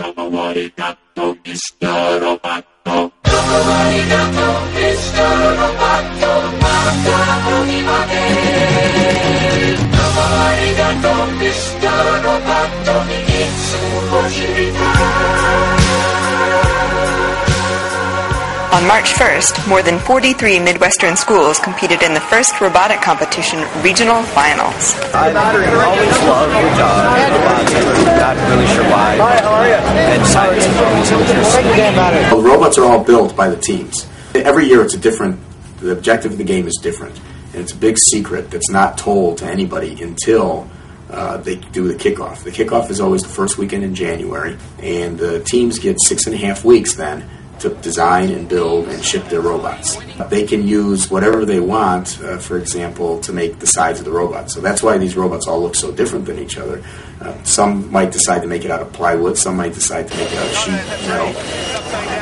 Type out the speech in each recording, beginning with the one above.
Dopo arigato, Mr. Roboto. Dopo arigato, Mr. Roboto. Mata onimate. Dopo arigato, Mr. Roboto. Itsu o shiritai. On March 1st, more than 43 Midwestern schools competed in the first robotic competition regional finals. I've always loved robots. I'm not really sure why. Hi, how are you? And science is always interesting. Well, robots are all built by the teams. Every year it's a different, the objective of the game is different. And it's a big secret that's not told to anybody until they do the kickoff. The kickoff is always the first weekend in January, and the teams get 6.5 weeks then to design and build and ship their robots. They can use whatever they want, for example, to make the sides of the robot. So that's why these robots all look so different than each other. Some might decide to make it out of plywood, some might decide to make it out of sheet metal,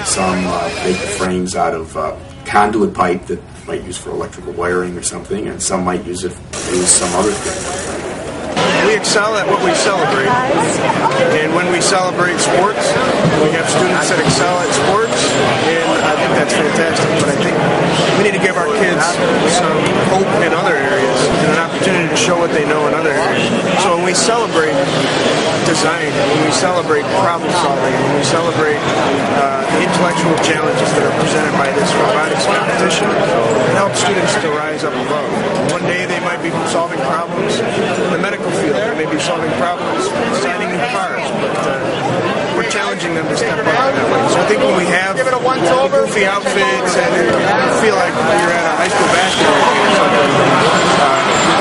some make the frames out of conduit pipe that might use for electrical wiring or something, and some might use it to use some other thing. We excel at what we celebrate, and when we celebrate sports, we have students that excel at sports, and I think that's fantastic. But I think we need to give our kids some hope in other areas and an opportunity to show what they know in other areas. So when we celebrate design, when we celebrate problem solving, when we celebrate the intellectual challenges that are presented by this robotics competition, it helps students to rise up above. One day they might be solving problems in the medical field. They may be solving problems designing new cars, but we're challenging them to step up in that way. So I think when we have goofy outfits and you feel like you're at a high school basketball game or something,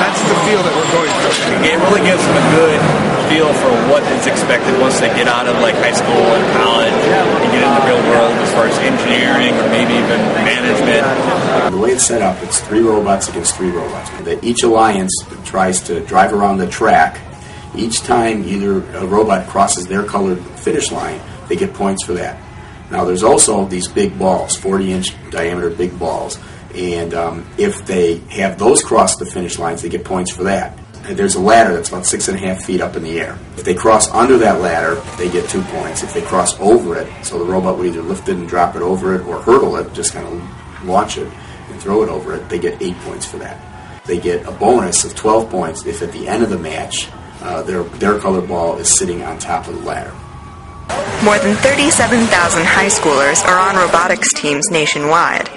that's the feel that we're going for. It really gives them a good feel for what is expected once they get out of like high school and college and get in the real world as far as engineering or maybe even management. The way it's set up, it's 3 robots against 3 robots. Each alliance tries to drive around the track. Each time either a robot crosses their colored finish line, they get points for that. Now there's also these big balls, 40-inch diameter big balls, and if they have those cross the finish lines, they get points for that. And there's a ladder that's about 6.5 feet up in the air. If they cross under that ladder, they get 2 points. If they cross over it, so the robot would either lift it and drop it over it or hurdle it, just kind of launch it and throw it over it, they get 8 points for that. They get a bonus of 12 points if at the end of the match their colored ball is sitting on top of the ladder. More than 37,000 high schoolers are on robotics teams nationwide.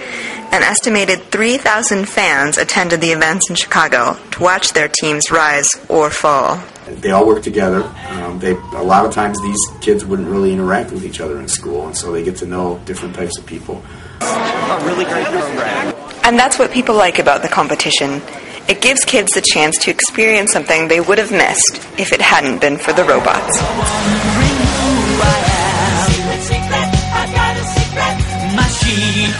An estimated 3,000 fans attended the events in Chicago to watch their teams rise or fall. They all work together. A lot of times these kids wouldn't really interact with each other in school, and so they get to know different types of people. A really great program. And that's what people like about the competition. It gives kids the chance to experience something they would have missed if it hadn't been for the robots. Machine